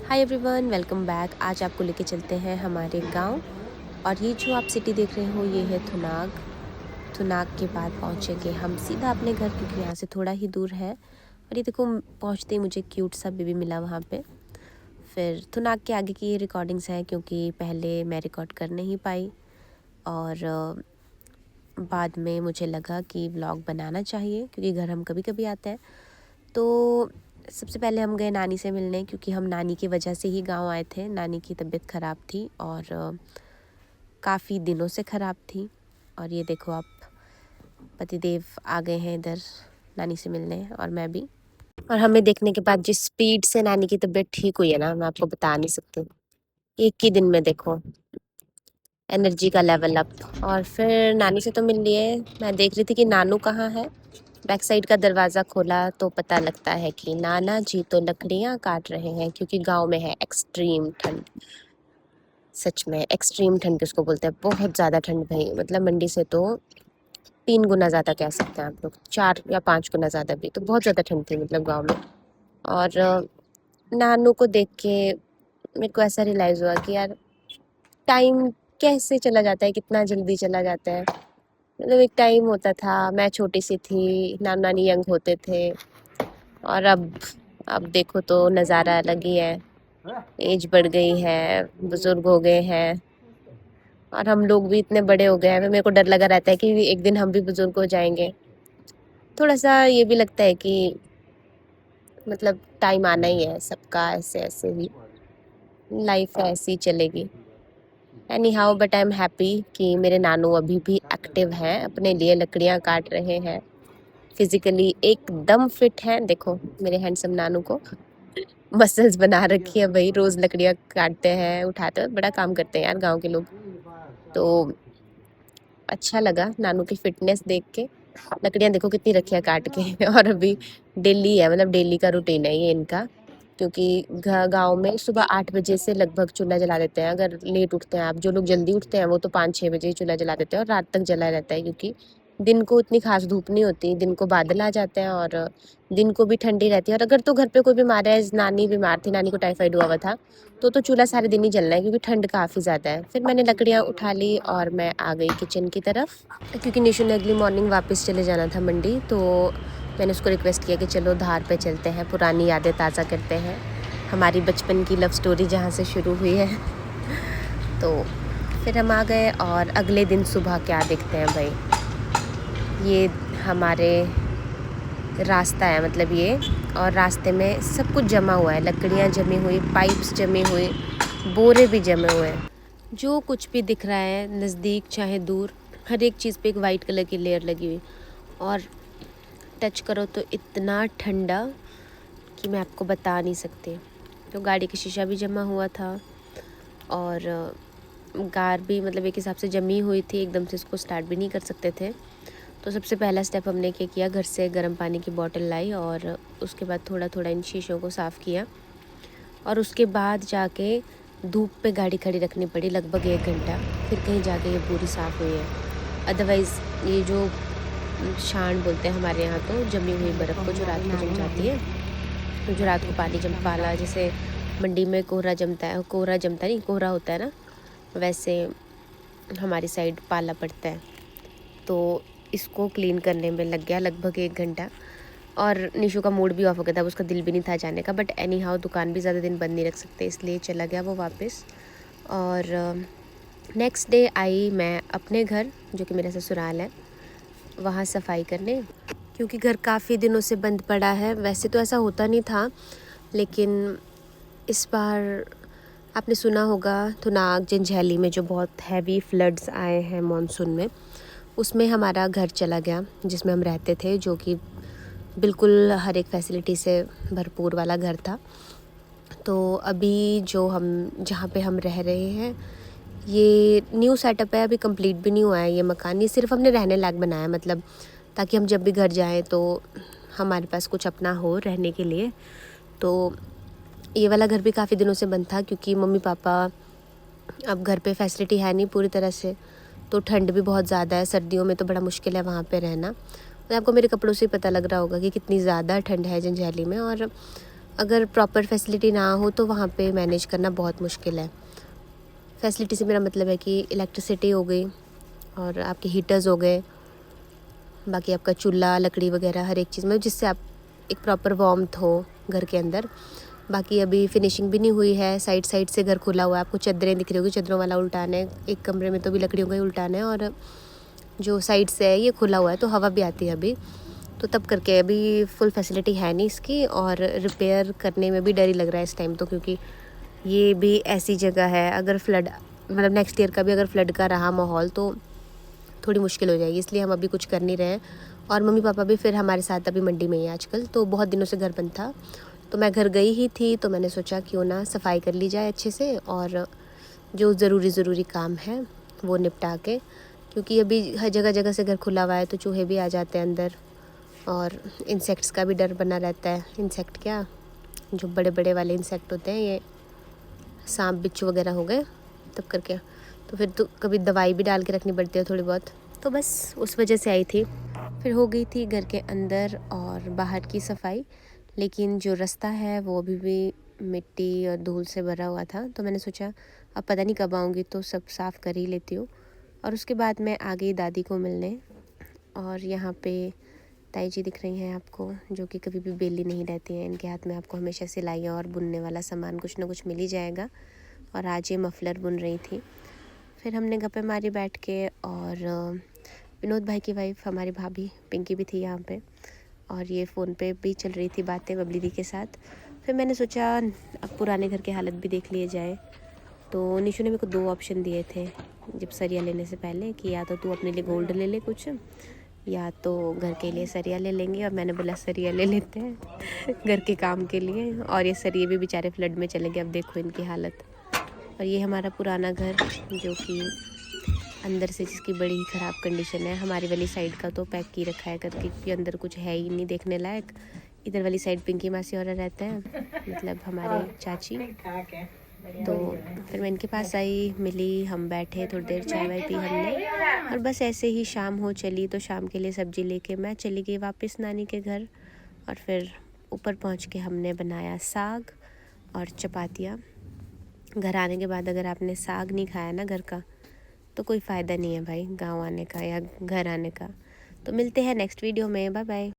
Hi everyone, welcome back. आज आपको लेके चलते हैं हमारे गांव। और ये जो आप सिटी देख रहे हो ये है थुनाग। थुनाग के बाद पहुंचेंगे हम सीधा अपने घर, क्योंकि यहाँ से थोड़ा ही दूर है। और ये देखो, पहुंचते ही मुझे क्यूट सा बेबी मिला वहाँ पे। फिर थुनाग के आगे की ये रिकॉर्डिंग्स हैं, क्योंकि पहले मैं रिकॉर्ड कर नहीं पाई और बाद में मुझे लगा कि व्लॉग बनाना चाहिए, क्योंकि घर हम कभी कभी आते हैं। तो सबसे पहले हम गए नानी से मिलने, क्योंकि हम नानी की वजह से ही गांव आए थे। नानी की तबीयत ख़राब थी और काफ़ी दिनों से ख़राब थी। और ये देखो, आप पतिदेव आ गए हैं इधर नानी से मिलने, और मैं भी। और हमें देखने के बाद जिस स्पीड से नानी की तबीयत ठीक हुई है ना, मैं आपको बता नहीं सकती। एक ही दिन में देखो, एनर्जी का लेवल अप। और फिर नानी से तो मिल लिए। मैं देख रही थी कि नानू कहाँ है। बैक साइड का दरवाज़ा खोला तो पता लगता है कि नाना जी तो लकड़ियाँ काट रहे हैं, क्योंकि गांव में है एक्सट्रीम ठंड। सच में एक्सट्रीम ठंड किसको बोलते हैं, बहुत ज़्यादा ठंड भाई। मतलब मंडी से तो 3 गुना ज़्यादा कह सकते हैं आप लोग, 4 या 5 गुना ज़्यादा भी। तो बहुत ज़्यादा ठंड थी मतलब गाँव में। और नानू को देख के मेरे को ऐसा रियलाइज़ हुआ कि यार, टाइम कैसे चला जाता है, कितना जल्दी चला जाता है। मतलब एक टाइम होता था, मैं छोटी सी थी, नाना नानी यंग होते थे। और अब देखो तो नज़ारा अलग ही है। एज बढ़ गई है, बुजुर्ग हो गए हैं, और हम लोग भी इतने बड़े हो गए हैं। मेरे को डर लगा रहता है कि एक दिन हम भी बुजुर्ग हो जाएंगे। थोड़ा सा ये भी लगता है कि मतलब टाइम आना ही है सबका, ऐसे ऐसे ही लाइफ है, ऐसी ही चलेगी। Any how, but I am happy कि मेरे नानू अभी भी एक्टिव हैं, अपने लिए लकड़ियाँ काट रहे हैं। फिजिकली एकदम फिट हैं। देखो मेरे हैंडसम नानू को, मसल्स बना रखी है भाई। रोज लकड़ियाँ काटते हैं, उठाते हैं, बड़ा काम करते हैं यार गांव के लोग। तो अच्छा लगा नानू की फिटनेस देख के। लकड़ियाँ देखो कितनी रखी है काट के और अभी डेली है, मतलब डेली का रूटीन है ये इनका। क्योंकि गांव में सुबह 8 बजे से लगभग चूल्हा जला देते हैं। अगर लेट उठते हैं आप, जो लोग जल्दी उठते हैं वो तो 5-6 बजे ही चूल्हा जला देते हैं, और रात तक जला रहता है। क्योंकि दिन को इतनी खास धूप नहीं होती, दिन को बादल आ जाते हैं और दिन को भी ठंडी रहती है। और अगर तो घर पे कोई बीमार है, नानी बीमार थी, नानी को टाइफाइड हुआ हुआ था, तो चूल्हा सारे दिन ही जलना है, क्योंकि ठंड काफ़ी ज़्यादा है। फिर मैंने लकड़ियाँ उठा ली और मैं आ गई किचन की तरफ, क्योंकि निशु ने अगली मॉर्निंग वापस चले जाना था मंडी। तो मैंने उसको रिक्वेस्ट किया कि चलो धार पे चलते हैं, पुरानी यादें ताज़ा करते हैं, हमारी बचपन की लव स्टोरी जहाँ से शुरू हुई है। तो फिर हम आ गए, और अगले दिन सुबह क्या देखते हैं भाई, ये हमारे रास्ता है, मतलब ये। और रास्ते में सब कुछ जमा हुआ है, लकड़ियाँ जमी हुई, पाइप्स जमे हुए, बोरे भी जमे हुए हैं। जो कुछ भी दिख रहा है नज़दीक चाहे दूर, हर एक चीज़ पे एक वाइट कलर की लेयर लगी हुई। और टच करो तो इतना ठंडा कि मैं आपको बता नहीं सकती। तो गाड़ी का शीशा भी जमा हुआ था, और कार भी मतलब एक हिसाब से जमी हुई थी, एकदम से इसको स्टार्ट भी नहीं कर सकते थे। तो सबसे पहला स्टेप हमने क्या किया, घर से गर्म पानी की बोतल लाई, और उसके बाद थोड़ा थोड़ा इन शीशों को साफ़ किया। और उसके बाद जाके धूप पे गाड़ी खड़ी रखनी पड़ी लगभग 1 घंटा, फिर कहीं जाके ये पूरी साफ़ हुई है। अदरवाइज़ ये जो शान बोलते हैं हमारे यहाँ, तो जमी हुई बर्फ़ को जो रात को जम जाती है, तो जो रात को पानी जम पाला, जैसे मंडी में कोहरा जमता है, कोहरा जमता नहीं, कोहरा होता है ना, वैसे हमारी साइड पाला पड़ता है। तो इसको क्लीन करने में लग गया लगभग 1 घंटा। और निशु का मूड भी ऑफ हो गया था, उसका दिल भी नहीं था जाने का, बट एनी हाउ दुकान भी ज़्यादा दिन बंद नहीं रख सकते, इसलिए चला गया वो वापस। और नेक्स्ट डे आई मैं अपने घर, जो कि मेरा ससुराल है, वहाँ सफाई करने, क्योंकि घर काफ़ी दिनों से बंद पड़ा है। वैसे तो ऐसा होता नहीं था, लेकिन इस बार आपने सुना होगा थुनाग जंजैली में जो बहुत हैवी फ्लड्स आए हैं मॉनसून में, उसमें हमारा घर चला गया जिसमें हम रहते थे, जो कि बिल्कुल हर एक फैसिलिटी से भरपूर वाला घर था। तो अभी जो हम जहाँ पे हम रह रहे हैं, ये न्यू सेटअप है, अभी कंप्लीट भी नहीं हुआ है ये मकान। ये सिर्फ हमने रहने लायक बनाया, मतलब ताकि हम जब भी घर जाएं तो हमारे पास कुछ अपना हो रहने के लिए। तो ये वाला घर भी काफ़ी दिनों से बंद था, क्योंकि मम्मी पापा, अब घर पे फैसिलिटी है नहीं पूरी तरह से, तो ठंड भी बहुत ज़्यादा है, सर्दियों में तो बड़ा मुश्किल है वहाँ पे रहना। और आपको मेरे कपड़ों से ही पता लग रहा होगा कि कितनी ज़्यादा ठंड है जंजैली में। और अगर प्रॉपर फैसिलिटी ना हो तो वहाँ पे मैनेज करना बहुत मुश्किल है। फैसिलिटी से मेरा मतलब है कि इलेक्ट्रिसिटी हो गई और आपके हीटर्स हो गए, बाकी आपका चूल्हा लकड़ी वगैरह हर एक चीज़ में जिससे आप एक प्रॉपर वार्मथ हो घर के अंदर। बाकी अभी फिनिशिंग भी नहीं हुई है, साइड साइड से घर खुला हुआ है, आपको चद्दरें दिख रही होगी, चद्दरों वाला उल्टाना है, एक कमरे में तो भी लकड़ियों का ही उल्टाना है और जो साइड से है ये खुला हुआ है तो हवा भी आती है अभी, तो तब करके अभी फुल फैसिलिटी है नहीं इसकी। और रिपेयर करने में भी डर ही लग रहा है इस टाइम तो, क्योंकि ये भी ऐसी जगह है अगर फ्लड मतलब नेक्स्ट ईयर का भी अगर फ्लड का रहा माहौल तो थोड़ी मुश्किल हो जाएगी, इसलिए हम अभी कुछ कर नहीं रहे हैं। और मम्मी पापा भी फिर हमारे साथ अभी मंडी में ही है आजकल, तो बहुत दिनों से घर बंद था, तो मैं घर गई ही थी तो मैंने सोचा क्यों ना सफाई कर ली जाए अच्छे से और जो ज़रूरी काम है वो निपटा के, क्योंकि अभी हर जगह जगह से घर खुला हुआ है तो चूहे भी आ जाते हैं अंदर और इंसेक्ट्स का भी डर बना रहता है। इंसेक्ट क्या, जो बड़े बड़े वाले इंसेक्ट होते हैं, ये सांप बिच्छू वगैरह हो गए तब करके, तो फिर तो कभी दवाई भी डाल के रखनी पड़ती है थोड़ी बहुत, तो बस उस वजह से आई थी। फिर हो गई थी घर के अंदर और बाहर की सफाई, लेकिन जो रास्ता है वो अभी भी मिट्टी और धूल से भरा हुआ था, तो मैंने सोचा अब पता नहीं कब आऊँगी तो सब साफ़ कर ही लेती हूँ। और उसके बाद मैं आ गई दादी को मिलने, और यहाँ पे ताई जी दिख रही हैं आपको, जो कि कभी भी बेली नहीं रहती हैं, इनके हाथ में आपको हमेशा सिलाइयाँ और बुनने वाला सामान कुछ ना कुछ मिल ही जाएगा। और आज ये मफलर बुन रही थी। फिर हमने गप्पे मारी बैठ के, और विनोद भाई की वाइफ हमारी भाभी पिंकी भी थी यहाँ पे, और ये फ़ोन पे भी चल रही थी बातें बबली दी के साथ। फिर मैंने सोचा अब पुराने घर के हालत भी देख लिए जाए, तो निशु ने मेरे को 2 ऑप्शन दिए थे जब सरिया लेने से पहले, कि या तो तू अपने लिए गोल्ड ले ले कुछ, या तो घर के लिए सरिया ले लेंगे। और मैंने बोला सरिया ले लेते हैं घर के काम के लिए, और ये सरिये भी बेचारे फ्लड में चले गए, अब देखो इनकी हालत। और ये हमारा पुराना घर जो कि अंदर से जिसकी बड़ी ही ख़राब कंडीशन है, हमारी वाली साइड का तो पैक की रखा है करके कि अंदर कुछ है ही नहीं देखने लायक। इधर वाली साइड पिंकी मासी और रहते हैं, मतलब हमारे चाची। तो फिर मैं इनके पास आई, मिली, हम बैठे थोड़ी देर, चाय वाय पी हमने, और बस ऐसे ही शाम हो चली, तो शाम के लिए सब्ज़ी लेके मैं चली गई वापस नानी के घर। और फिर ऊपर पहुंच के हमने बनाया साग और चपातियाँ। घर आने के बाद अगर आपने साग नहीं खाया ना घर का, तो कोई फ़ायदा नहीं है भाई गांव आने का या घर आने का। तो मिलते हैं नेक्स्ट वीडियो में, बाय बाय।